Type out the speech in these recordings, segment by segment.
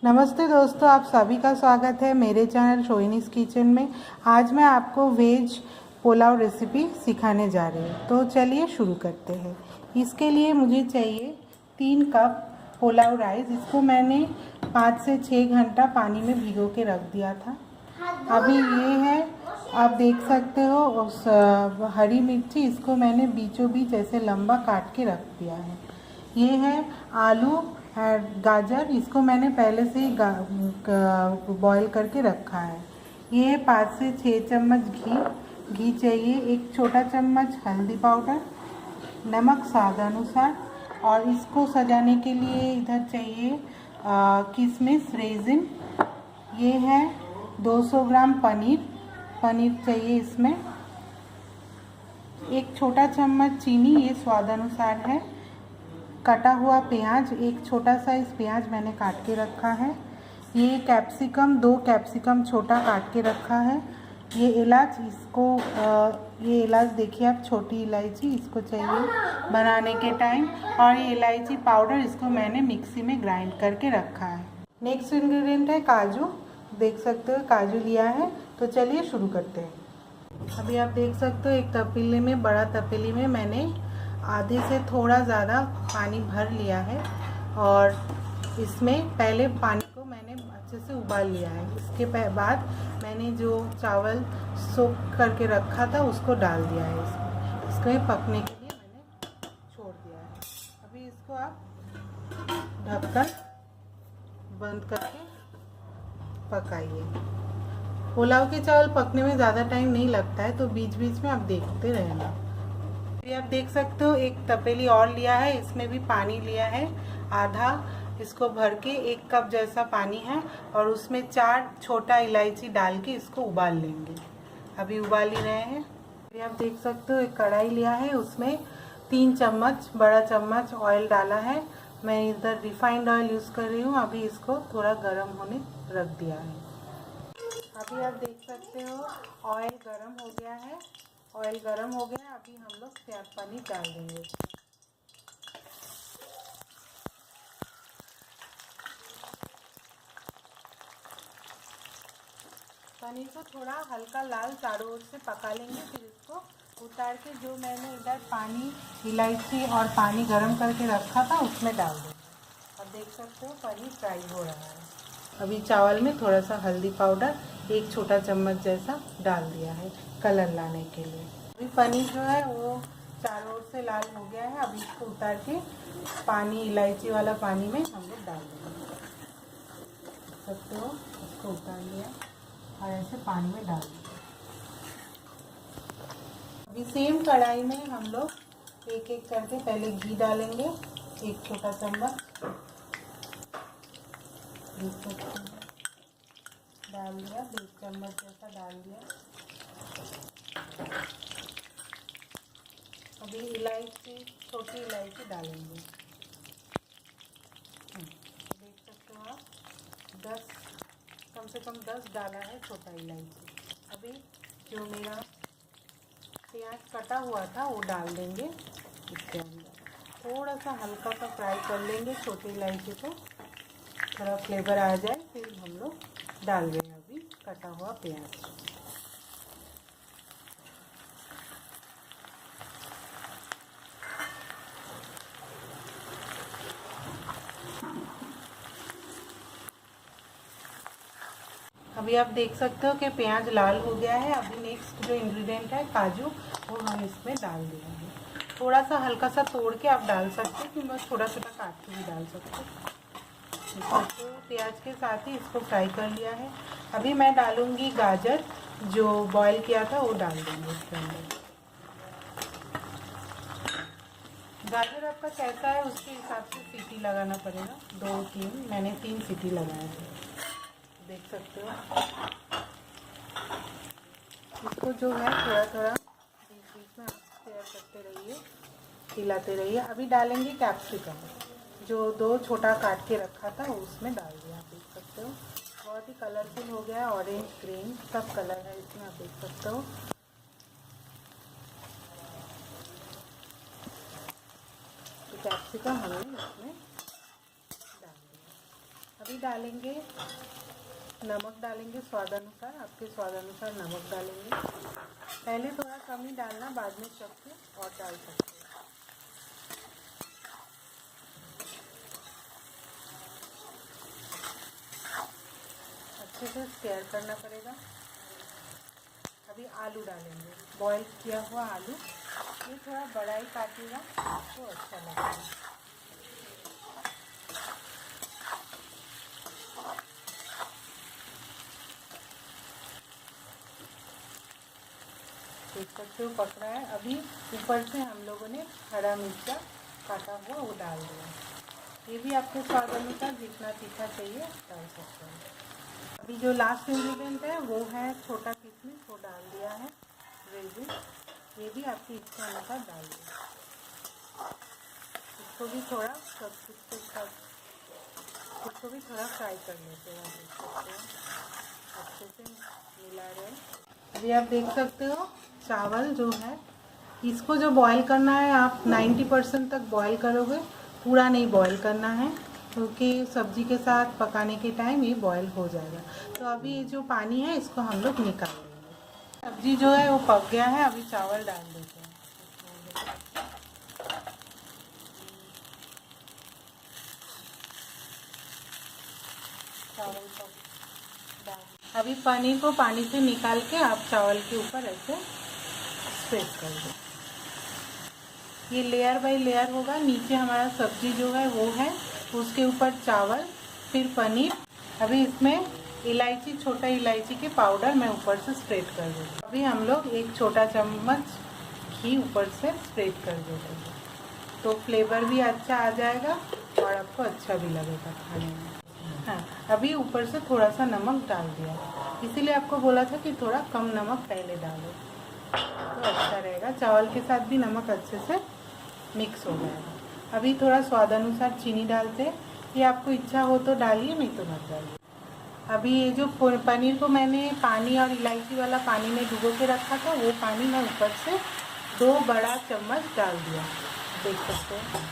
नमस्ते दोस्तों, आप सभी का स्वागत है मेरे चैनल सोहिनीज किचन में। आज मैं आपको वेज पुलाव रेसिपी सिखाने जा रही हूँ। तो चलिए शुरू करते हैं। इसके लिए मुझे चाहिए 3 कप पुलाव राइस। इसको मैंने 5 से 6 घंटा पानी में भिगो के रख दिया था। अभी ये है, आप देख सकते हो उस हरी मिर्ची, इसको मैंने बीचों बीच ऐसे लंबा काट के रख दिया है। ये है आलू और गाजर, इसको मैंने पहले से ही बॉईल करके रखा है। ये 5 से 6 चम्मच घी चाहिए, एक छोटा चम्मच हल्दी पाउडर, नमक स्वाद अनुसार। और इसको सजाने के लिए इधर चाहिए किशमिश, रेजिन। ये है 200 ग्राम पनीर चाहिए इसमें। एक छोटा चम्मच चीनी, ये स्वाद अनुसार है। कटा हुआ प्याज, एक छोटा साइज प्याज मैंने काट के रखा है। ये कैप्सिकम, 2 कैप्सिकम छोटा काट के रखा है। ये इलाच, ये इलाच देखिए आप, छोटी इलायची, इसको चाहिए बनाने के टाइम। और ये इलायची पाउडर, इसको मैंने मिक्सी में ग्राइंड करके रखा है। नेक्स्ट इंग्रेडिएंट है काजू, देख सकते हो काजू लिया है। तो चलिए शुरू करते हैं। अभी आप देख सकते हो एक तपेले में, बड़ा तपेली में मैंने आधे से थोड़ा ज़्यादा पानी भर लिया है। और इसमें पहले पानी को मैंने अच्छे से उबाल लिया है। इसके बाद मैंने जो चावल सोक करके रखा था उसको डाल दिया है इसमें। इसको पकने के लिए मैंने छोड़ दिया है। अभी इसको आप ढककर बंद करके पकाइए। पुलाव के चावल पकने में ज़्यादा टाइम नहीं लगता है, तो बीच बीच में आप देखते रहना। ये आप देख सकते हो एक तपेली और लिया है, इसमें भी पानी लिया है आधा। इसको भर के 1 कप जैसा पानी है, और उसमें 4 छोटा इलायची डाल के इसको उबाल लेंगे। अभी उबाल ही रहे हैं। ये आप देख सकते हो एक कढ़ाई लिया है, उसमें 3 चम्मच बड़ा चम्मच ऑयल डाला है। मैं इधर रिफाइंड ऑयल यूज़ कर रही हूँ। अभी इसको थोड़ा गर्म होने रख दिया है। अभी आप देख सकते हो ऑयल गर्म हो गया है। ऑयल गर्म हो गया है, अभी हम लोग पनीर डाल देंगे। पनीर को थोड़ा हल्का लाल चारों ओर से पका लेंगे। फिर इसको उतार के जो मैंने इधर पानी, इलायची और पानी गर्म करके रखा था उसमें डाल देंगे। अब देख सकते हो पनीर फ्राई हो रहा है। अभी चावल में थोड़ा सा हल्दी पाउडर 1 छोटा चम्मच जैसा डाल दिया है कलर लाने के लिए। अभी पनीर जो है वो चारों ओर से लाल हो गया है। अभी इसको उतार के पानी, इलायची वाला पानी में हम लोग डाल देंगे। देख सकते हो इसको उतार लिया और ऐसे पानी में डाल दिया। अभी सेम कढ़ाई में हम लोग एक एक करके पहले घी डालेंगे, 1 छोटा चम्मच डाल दिया, 2 चम्मच जैसा डाल दिया। अभी इलायची, छोटी इलायची डालेंगे। देख सकते हो आप, 10, कम से कम 10 डाला है छोटा इलायची। अभी जो मेरा प्याज कटा हुआ था वो डाल देंगे इसके अंदर। थोड़ा सा हल्का सा फ्राई कर लेंगे छोटी इलायची को, थोड़ा फ्लेवर आ जाए, फिर हम लोग डाल देंगे अभी कटा हुआ प्याज। अभी आप देख सकते हो कि प्याज लाल हो गया है। अभी नेक्स्ट जो इंग्रेडिएंट है काजू, वो हम इसमें डाल देंगे। थोड़ा सा हल्का सा तोड़ के आप डाल सकते हो, कि बस छोटा छोटा काट के भी डाल सकते हो। तो प्याज के साथ ही इसको फ्राई कर लिया है। अभी मैं डालूंगी गाजर, जो बॉईल किया था वो डाल देंगे इसके अंदर। गाजर आपका कैसा है उसके हिसाब से सीटी लगाना पड़ेगा, 2-3, मैंने 3 सीटी लगाए हैं, देख सकते हो। इसको जो है थोड़ा थोड़ा बीच बीच में आप शेयर करते रहिए, हिलाते रहिए। अभी डालेंगे कैप्सिकम, जो 2 छोटा काट के रखा था उसमें डाल दिया। आप देख सकते हो बहुत ही कलरफुल हो गया, ऑरेंज ग्रीन सब कलर है इसमें, आप देख सकते हो। तो कैप्सिकम हमने इसमें डाल दिया। अभी डालेंगे नमक, डालेंगे स्वाद अनुसार, आपके स्वाद अनुसार नमक डालेंगे। पहले थोड़ा कम ही डालना, बाद में चख के और डाल सकते हैं। अच्छे से स्टेयर करना पड़ेगा। अभी आलू डालेंगे, बॉईल किया हुआ आलू। ये थोड़ा बड़ा ही काटिएगा तो अच्छा लगेगा। देख सकते हो पक रहा है। अभी ऊपर से हम लोगों ने हरा मिर्चा काटा हुआ वो डाल दिया। ये भी आपके स्वाद अनुसार जितना तीखा चाहिए डाल सकते हैं। अभी जो लास्ट इंग्रेडिएंट है वो है छोटा किशमिश, वो डाल दिया है। रेजिन ये भी आपकी इच्छा अनुसार डाल दिया। इसको भी थोड़ा सब कुछ के साथ इसको भी थोड़ा फ्राई कर लेते हैं। देख सकते हैं अच्छे से मिला रहे हैं। अभी आप देख सकते हो चावल जो है, इसको जो बॉईल करना है आप 90% तक बॉईल करोगे, पूरा नहीं बॉईल करना है, क्योंकि सब्जी के साथ पकाने के टाइम ये बॉईल हो जाएगा। तो अभी ये जो पानी है इसको हम लोग निकाल लेंगे। सब्जी जो है वो पक गया है, अभी चावल डाल देते हैं। चावल डाल, अभी पनीर को पानी से निकाल के आप चावल के ऊपर ऐसे स्प्रेड कर दो। ये लेयर बाय लेयर होगा। नीचे हमारा सब्जी जो है वो है, उसके ऊपर चावल, फिर पनीर। अभी इसमें इलायची, छोटा इलायची के पाउडर मैं ऊपर से स्प्रेड कर दूँगी। अभी हम लोग एक छोटा चम्मच घी ऊपर से स्प्रेड कर देंगे, तो फ्लेवर भी अच्छा आ जाएगा और आपको अच्छा भी लगेगा खाने में। हाँ, अभी ऊपर से थोड़ा सा नमक डाल दिया, इसीलिए आपको बोला था कि थोड़ा कम नमक पहले डालो तो अच्छा रहेगा। चावल के साथ भी नमक अच्छे से मिक्स हो जाएगा। अभी थोड़ा स्वाद अनुसार चीनी डालते हैं, ये आपको इच्छा हो तो डालिए, नहीं तो मत डालिए। अभी ये जो पनीर को मैंने पानी और इलायची वाला पानी में डुबो के रखा था, वो पानी मैं ऊपर से 2 बड़ा चम्मच डाल दिया। देख सकते हैं।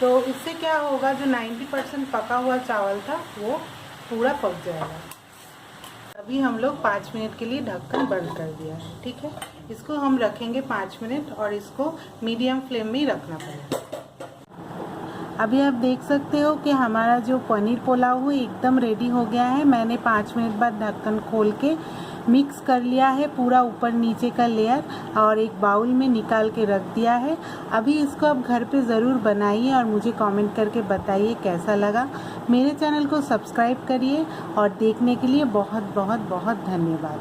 तो इससे क्या होगा, जो 90% पका हुआ चावल था वो पूरा पक जाएगा। अभी हम लोग 5 मिनट के लिए ढक्कन बंद कर दिया है। ठीक है, इसको हम रखेंगे 5 मिनट और इसको मीडियम फ्लेम में ही रखना पड़ेगा। अभी आप देख सकते हो कि हमारा जो पनीर पुलाव है एकदम रेडी हो गया है। मैंने 5 मिनट बाद ढक्कन खोल के मिक्स कर लिया है पूरा ऊपर नीचे का लेयर, और एक बाउल में निकाल के रख दिया है। अभी इसको आप घर पे ज़रूर बनाइए और मुझे कमेंट करके बताइए कैसा लगा। मेरे चैनल को सब्सक्राइब करिए और देखने के लिए बहुत बहुत बहुत धन्यवाद।